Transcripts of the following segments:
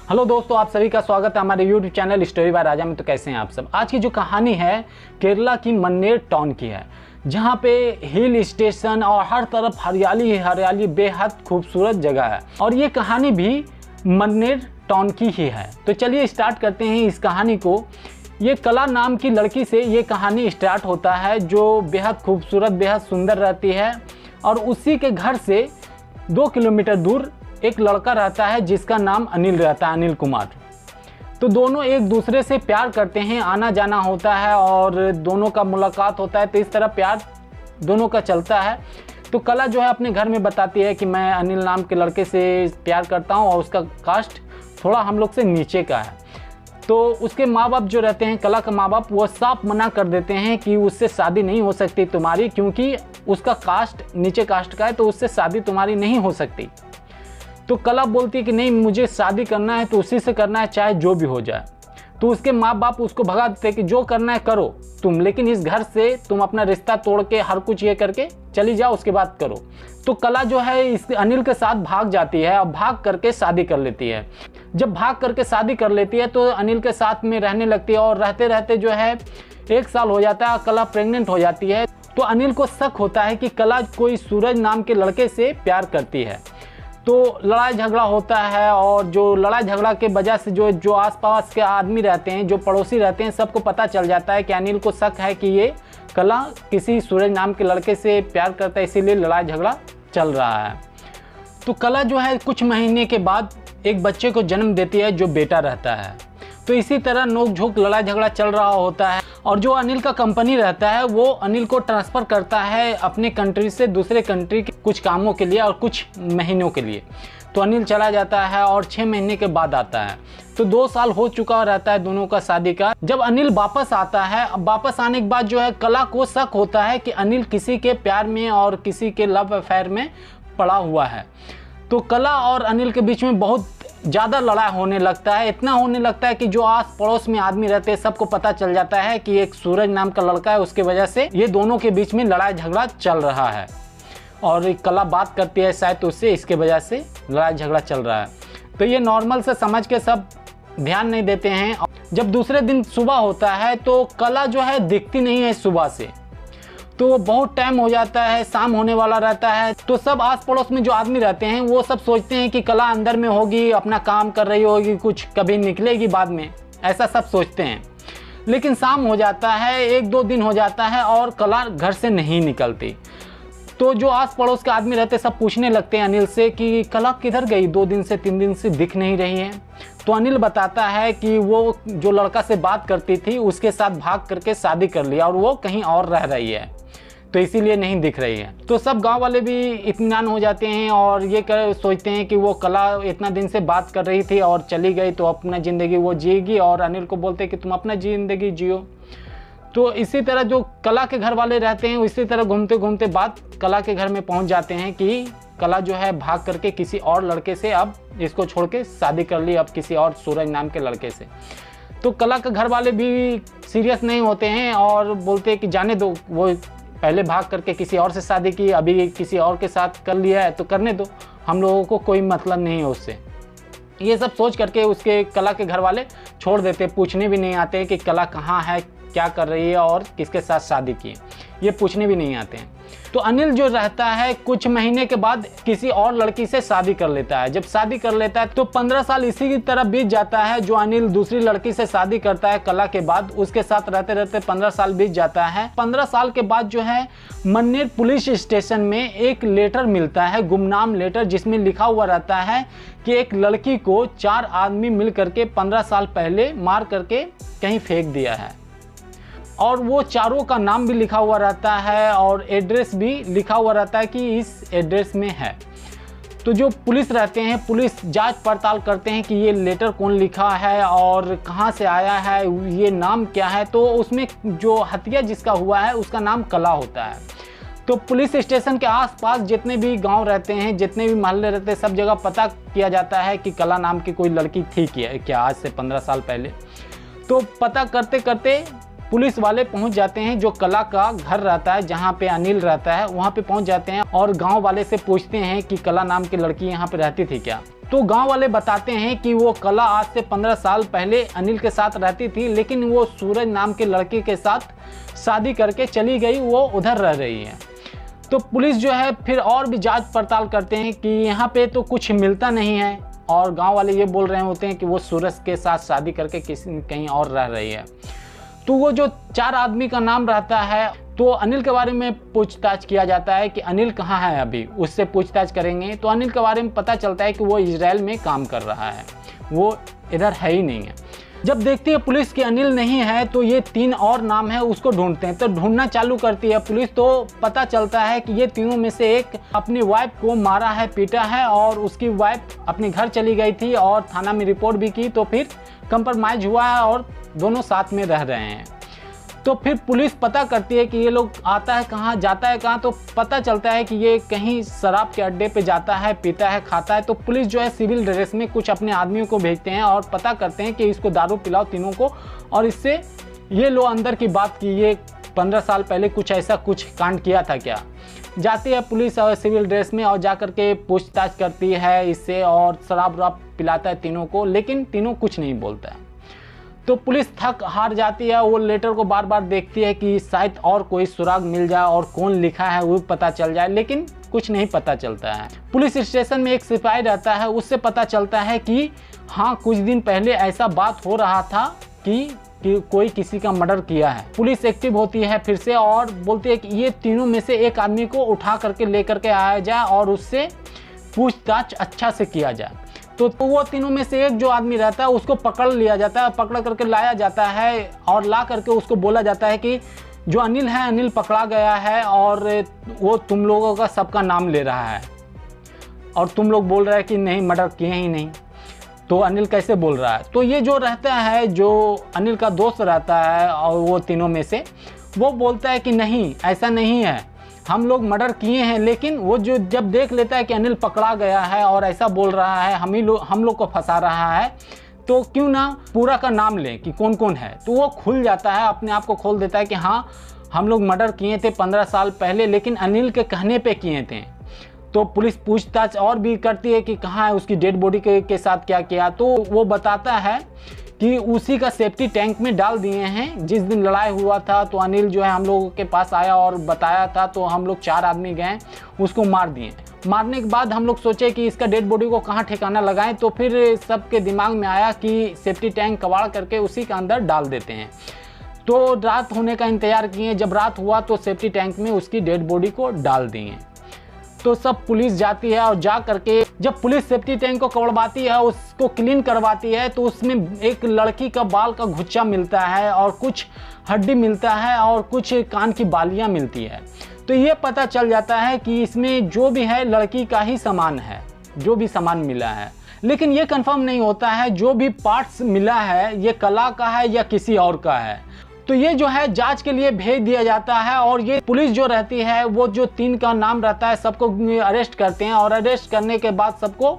Hello दोस्तों, आप सभी का स्वागत है हमारे यूट्यूब चैनल स्टोरी बाय राजा में। तो कैसे हैं आप सब। आज की जो कहानी है केरला की मन्नेर टाउन की है, जहाँ पे हिल स्टेशन और हर तरफ हरियाली ही हरियाली, बेहद खूबसूरत जगह है। और ये कहानी भी मन्नेर टाउन की ही है। तो चलिए स्टार्ट करते हैं इस कहानी को। ये कला नाम की लड़की से ये कहानी स्टार्ट होता है, जो बेहद खूबसूरत, बेहद सुंदर रहती है। और उसी के घर से 2 किलोमीटर दूर एक लड़का रहता है जिसका नाम अनिल रहता है, अनिल कुमार। तो दोनों एक दूसरे से प्यार करते हैं, आना जाना होता है और दोनों का मुलाकात होता है। तो इस तरह प्यार दोनों का चलता है। तो कला जो है अपने घर में बताती है कि मैं अनिल नाम के लड़के से प्यार करता हूँ और उसका कास्ट थोड़ा हम लोग से नीचे का है। तो उसके माँ बाप जो रहते हैं, कला का माँ बाप, वो साफ मना कर देते हैं कि उससे शादी नहीं हो सकती तुम्हारी, क्योंकि उसका कास्ट नीचे कास्ट का है, तो उससे शादी तुम्हारी नहीं हो सकती। तो कला बोलती है कि नहीं, मुझे शादी करना है तो उसी से करना है, चाहे जो भी हो जाए। तो उसके माँ बाप उसको भगा देते हैं कि जो करना है करो तुम, लेकिन इस घर से तुम अपना रिश्ता तोड़ के हर कुछ ये करके चली जाओ, उसके बाद करो। तो कला जो है इस अनिल के साथ भाग जाती है और भाग करके शादी कर लेती है। जब भाग करके शादी कर लेती है तो अनिल के साथ में रहने लगती है और रहते रहते जो है 1 साल हो जाता है, कला प्रेग्नेंट हो जाती है। तो अनिल को शक होता है कि कला कोई सूरज नाम के लड़के से प्यार करती है। तो लड़ाई झगड़ा होता है और जो लड़ाई झगड़ा के वजह से जो आसपास के आदमी रहते हैं, जो पड़ोसी रहते हैं, सबको पता चल जाता है कि अनिल को शक है कि ये कला किसी सूरज नाम के लड़के से प्यार करता है, इसीलिए लड़ाई झगड़ा चल रहा है। तो कला जो है कुछ महीने के बाद एक बच्चे को जन्म देती है जो बेटा रहता है। तो इसी तरह नोक झोंक लड़ाई झगड़ा चल रहा होता है और जो अनिल का कंपनी रहता है वो अनिल को ट्रांसफ़र करता है अपने कंट्री से दूसरे कंट्री के कुछ कामों के लिए और कुछ महीनों के लिए। तो अनिल चला जाता है और 6 महीने के बाद आता है। तो 2 साल हो चुका रहता है दोनों का शादी का। जब अनिल वापस आता है, वापस आने के बाद जो है कला को शक होता है कि अनिल किसी के प्यार में और किसी के लव अफेयर में पड़ा हुआ है। तो कला और अनिल के बीच में बहुत ज़्यादा लड़ाई होने लगता है। इतना होने लगता है कि जो आस पड़ोस में आदमी रहते हैं सबको पता चल जाता है कि एक सूरज नाम का लड़का है, उसके वजह से ये दोनों के बीच में लड़ाई झगड़ा चल रहा है। और कला बात करती है शायद तो उससे, इसके वजह से लड़ाई झगड़ा चल रहा है। तो ये नॉर्मल से समझ के सब ध्यान नहीं देते हैं। जब दूसरे दिन सुबह होता है तो कला जो है दिखती नहीं है सुबह से। तो बहुत टाइम हो जाता है, शाम होने वाला रहता है। तो सब आस पड़ोस में जो आदमी रहते हैं वो सब सोचते हैं कि कला अंदर में होगी, अपना काम कर रही होगी, कुछ कभी निकलेगी बाद में, ऐसा सब सोचते हैं। लेकिन शाम हो जाता है, 1-2 दिन हो जाता है और कला घर से नहीं निकलती। तो जो आस पड़ोस के आदमी रहते सब पूछने लगते हैं अनिल से कि कला किधर गई, 2 दिन से 3 दिन से दिख नहीं रही है। तो अनिल बताता है कि वो जो लड़का से बात करती थी उसके साथ भाग करके शादी कर लिया और वो कहीं और रह रही है, तो इसीलिए नहीं दिख रही है। तो सब गांव वाले भी इत्मीनान हो जाते हैं और ये सोचते हैं कि वो कला इतना दिन से बात कर रही थी और चली गई तो अपना ज़िंदगी वो जिएगी, और अनिल को बोलते हैं कि तुम अपना ज़िंदगी जियो। तो इसी तरह जो कला के घर वाले रहते हैं इसी तरह घूमते घूमते बात कला के घर में पहुंच जाते हैं कि कला जो है भाग करके किसी और लड़के से, अब इसको छोड़ के शादी कर ली, अब किसी और सूरज नाम के लड़के से। तो कला के घर वाले भी सीरियस नहीं होते हैं और बोलते हैं कि जाने दो, वो पहले भाग करके किसी और से शादी की, अभी किसी और के साथ कर लिया है तो करने दो, हम लोगों को कोई मतलब नहीं है उससे। ये सब सोच करके उसके कला के घर वाले छोड़ देते, पूछने भी नहीं आते कि कला कहाँ है, क्या कर रही है और किसके साथ शादी की, ये पूछने भी नहीं आते हैं। तो अनिल जो रहता है कुछ महीने के बाद किसी और लड़की से शादी कर लेता है। जब शादी कर लेता है तो 15 साल इसी की तरह बीत जाता है। जो अनिल दूसरी लड़की से शादी करता है कला के बाद, उसके साथ रहते रहते 15 साल बीत जाता है। 15 साल के बाद जो है मन्नेर पुलिस स्टेशन में एक लेटर मिलता है, गुमनाम लेटर, जिसमें लिखा हुआ रहता है कि एक लड़की को 4 आदमी मिल करके 15 साल पहले मार करके कहीं फेंक दिया है। और वो चारों का नाम भी लिखा हुआ रहता है और एड्रेस भी लिखा हुआ रहता है कि इस एड्रेस में है। तो जो पुलिस रहते हैं, पुलिस जांच पड़ताल करते हैं कि ये लेटर कौन लिखा है और कहाँ से आया है, ये नाम क्या है। तो उसमें जो हत्या जिसका हुआ है उसका नाम कला होता है। तो पुलिस स्टेशन के आसपास जितने भी गांव रहते हैं, जितने भी मोहल्ले रहते हैं, सब जगह पता किया जाता है कि कला नाम की कोई लड़की थी क्या आज से 15 साल पहले। तो पता करते करते पुलिस वाले पहुंच जाते हैं, जो कला का घर रहता है जहां पे अनिल रहता है वहां पे पहुंच जाते हैं और गांव वाले से पूछते हैं कि कला नाम की लड़की यहां पे रहती थी क्या। तो गांव वाले बताते हैं कि वो कला आज से 15 साल पहले अनिल के साथ रहती थी, लेकिन वो सूरज नाम के लड़के के साथ शादी करके चली गई, वो उधर रह रही है। तो पुलिस जो है फिर और भी जांच पड़ताल करते हैं कि यहाँ पे तो कुछ मिलता नहीं है, और गांव वाले ये बोल रहे होते हैं कि वो सूरज के साथ शादी करके कहीं और रह रही है। तो वो जो 4 आदमी का नाम रहता है, तो अनिल के बारे में पूछताछ किया जाता है कि अनिल कहाँ है, अभी उससे पूछताछ करेंगे तो अनिल के बारे में पता चलता है कि वो इजराइल में काम कर रहा है, वो इधर है ही नहीं है। जब देखती है पुलिस कि अनिल नहीं है तो ये 3 और नाम है उसको ढूंढते हैं। तो ढूंढना चालू करती है पुलिस, तो पता चलता है कि ये तीनों में से एक अपनी वाइफ को मारा है, पीटा है, और उसकी वाइफ अपने घर चली गई थी और थाना में रिपोर्ट भी की। तो फिर कंप्रोमाइज हुआ है और दोनों साथ में रह रहे हैं। तो फिर पुलिस पता करती है कि ये लोग आता है कहाँ, जाता है कहाँ। तो पता चलता है कि ये कहीं शराब के अड्डे पे जाता है, पीता है, खाता है। तो पुलिस जो है सिविल ड्रेस में कुछ अपने आदमियों को भेजते हैं और पता करते हैं कि इसको दारू पिलाओ तीनों को, और इससे ये लो अंदर की बात की ये 15 साल पहले कुछ ऐसा कुछ कांड किया था क्या। जाती है पुलिस और सिविल ड्रेस में और जा करके पूछताछ करती है इससे, और शराब वराब पिलाता है तीनों को, लेकिन तीनों कुछ नहीं बोलता है। तो पुलिस थक हार जाती है, वो लेटर को बार बार देखती है कि शायद और कोई सुराग मिल जाए और कौन लिखा है वो पता चल जाए, लेकिन कुछ नहीं पता चलता है। पुलिस स्टेशन में एक सिपाही रहता है, उससे पता चलता है कि हाँ कुछ दिन पहले ऐसा बात हो रहा था कि कोई किसी का मर्डर किया है। पुलिस एक्टिव होती है फिर से और बोलती है कि ये तीनों में से एक आदमी को उठा करके लेकर के आया जाए और उससे पूछताछ अच्छा से किया जाए। तो वो तीनों में से एक जो आदमी रहता है उसको पकड़ लिया जाता है, पकड़ करके लाया जाता है और ला करके उसको बोला जाता है कि जो अनिल है, अनिल पकड़ा गया है और वो तुम लोगों का सबका नाम ले रहा है, और तुम लोग बोल रहे हैं कि नहीं मर्डर किए ही नहीं। तो अनिल कैसे बोल रहा है। तो ये जो रहता है, जो अनिल का दोस्त रहता है और वो तीनों में से, वो बोलता है कि नहीं ऐसा नहीं है, हम लोग मर्डर किए हैं। लेकिन वो जो जब देख लेता है कि अनिल पकड़ा गया है और ऐसा बोल रहा है, हम लोग को फंसा रहा है, तो क्यों ना पूरा का नाम लें कि कौन कौन है। तो वो खुल जाता है, अपने आप को खोल देता है कि हाँ हम लोग मर्डर किए थे 15 साल पहले, लेकिन अनिल के कहने पे किए थे। तो पुलिस पूछताछ और भी करती है कि कहाँ है, उसकी डेड बॉडी के साथ क्या किया। तो वो बताता है कि उसी का सेफ्टी टैंक में डाल दिए हैं। जिस दिन लड़ाई हुआ था तो अनिल जो है हम लोगों के पास आया और बताया था, तो हम लोग 4 आदमी गए, उसको मार दिए। मारने के बाद हम लोग सोचे कि इसका डेड बॉडी को कहाँ ठिकाना लगाएं, तो फिर सबके दिमाग में आया कि सेफ्टी टैंक कबाड़ करके उसी के अंदर डाल देते हैं। तो रात होने का इंतजार किए, जब रात हुआ तो सेफ्टी टैंक में उसकी डेड बॉडी को डाल दिए। तो सब पुलिस जाती है और जा करके जब पुलिस सेफ्टी टैंक को कड़वाती है, उसको क्लीन करवाती है, तो उसमें एक लड़की का बाल का गुच्छा मिलता है और कुछ हड्डी मिलता है और कुछ कान की बालियां मिलती है। तो ये पता चल जाता है कि इसमें जो भी है लड़की का ही सामान है, जो भी सामान मिला है। लेकिन ये कंफर्म नहीं होता है जो भी पार्ट्स मिला है ये कला का है या किसी और का है। तो ये जो है जांच के लिए भेज दिया जाता है, और ये पुलिस जो रहती है वो जो 3 का नाम रहता है सबको अरेस्ट करते हैं, और अरेस्ट करने के बाद सबको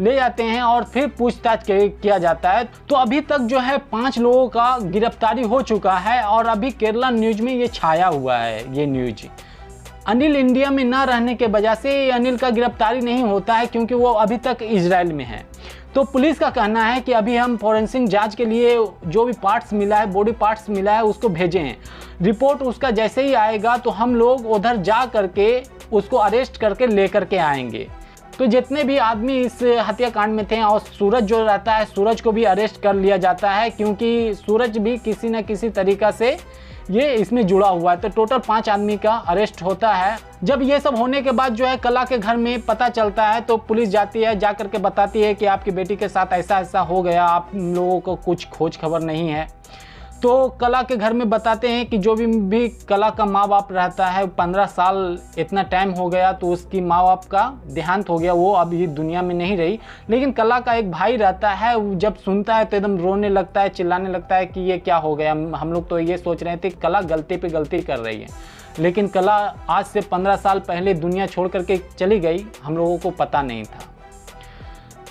ले जाते हैं और फिर पूछताछ किया जाता है। तो अभी तक जो है 5 लोगों का गिरफ्तारी हो चुका है, और अभी केरला न्यूज में ये छाया हुआ है ये न्यूज। अनिल इंडिया में ना रहने के वजह से अनिल का गिरफ्तारी नहीं होता है, क्योंकि वो अभी तक इजराइल में है। तो पुलिस का कहना है कि अभी हम फॉरेंसिक जांच के लिए जो भी पार्ट्स मिला है, बॉडी पार्ट्स मिला है, उसको भेजे हैं। रिपोर्ट उसका जैसे ही आएगा तो हम लोग उधर जा करके उसको अरेस्ट करके लेकर के आएंगे। तो जितने भी आदमी इस हत्याकांड में थे, और सूरज जो रहता है, सूरज को भी अरेस्ट कर लिया जाता है, क्योंकि सूरज भी किसी न किसी तरीक़ा से ये इसमें जुड़ा हुआ है। तो टोटल 5 आदमी का अरेस्ट होता है। जब ये सब होने के बाद जो है कला के घर में पता चलता है, तो पुलिस जाती है, जा करके बताती है कि आपकी बेटी के साथ ऐसा ऐसा हो गया, आप लोगों को कुछ खोज खबर नहीं है। तो कला के घर में बताते हैं कि जो भी कला का माँ बाप रहता है, 15 साल इतना टाइम हो गया, तो उसकी माँ बाप का देहांत हो गया, वो अभी दुनिया में नहीं रही। लेकिन कला का एक भाई रहता है, जब सुनता है तो एकदम रोने लगता है, चिल्लाने लगता है कि ये क्या हो गया। हम लोग तो ये सोच रहे थे कला गलती पे गलती कर रही है, लेकिन कला आज से 15 साल पहले दुनिया छोड़ करके चली गई, हम लोगों को पता नहीं था।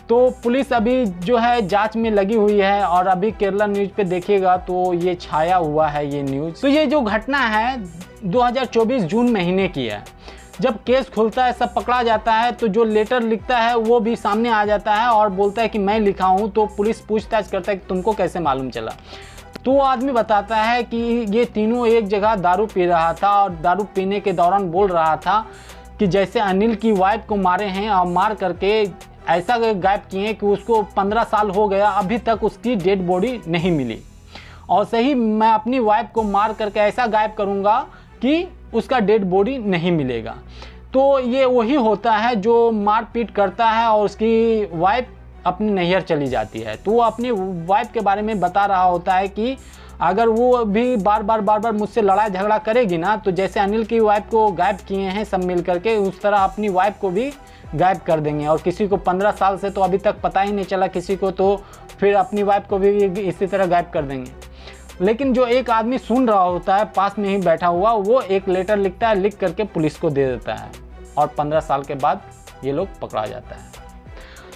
तो पुलिस अभी जो है जांच में लगी हुई है और अभी केरला न्यूज़ पे देखिएगा तो ये छाया हुआ है ये न्यूज़। तो ये जो घटना है 2024 जून महीने की है। जब केस खुलता है, सब पकड़ा जाता है, तो जो लेटर लिखता है वो भी सामने आ जाता है और बोलता है कि मैं लिखा हूँ। तो पुलिस पूछताछ करता है कि तुमको कैसे मालूम चला। तो वो आदमी बताता है कि ये तीनों एक जगह दारू पी रहा था और दारू पीने के दौरान बोल रहा था कि जैसे अनिल की वाइफ को मारे हैं और मार करके ऐसा गायब किए कि उसको 15 साल हो गया, अभी तक उसकी डेड बॉडी नहीं मिली। और सही मैं अपनी वाइफ को मार करके ऐसा गायब करूँगा कि उसका डेड बॉडी नहीं मिलेगा। तो ये वही होता है जो मारपीट करता है और उसकी वाइफ अपनी नैहर चली जाती है। तो वो अपनी वाइफ के बारे में बता रहा होता है कि अगर वो भी बार बार मुझसे लड़ाई झगड़ा करेगी ना, तो जैसे अनिल की वाइफ को गायब किए हैं सब मिल करके, उस तरह अपनी वाइफ को भी गायब कर देंगे। और किसी को 15 साल से तो अभी तक पता ही नहीं चला किसी को, तो फिर अपनी वाइफ को भी इसी तरह गायब कर देंगे। लेकिन जो एक आदमी सुन रहा होता है पास में ही बैठा हुआ, वो एक लेटर लिखता है, लिख करके पुलिस को दे देता है और 15 साल के बाद ये लोग पकड़ा जाता है।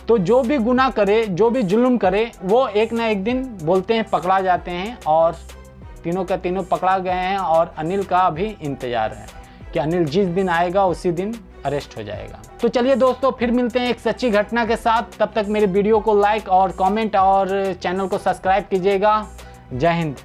तो जो भी गुनाह करे, जो भी जुल्म करे, वो एक ना एक दिन बोलते हैं पकड़ा जाते हैं और तीनों का तीनों पकड़ा गए हैं। और अनिल का अभी इंतजार है कि अनिल जिस दिन आएगा उसी दिन अरेस्ट हो जाएगा। तो चलिए दोस्तों, फिर मिलते हैं एक सच्ची घटना के साथ। तब तक मेरे वीडियो को लाइक और कमेंट और चैनल को सब्सक्राइब कीजिएगा। जय हिंद।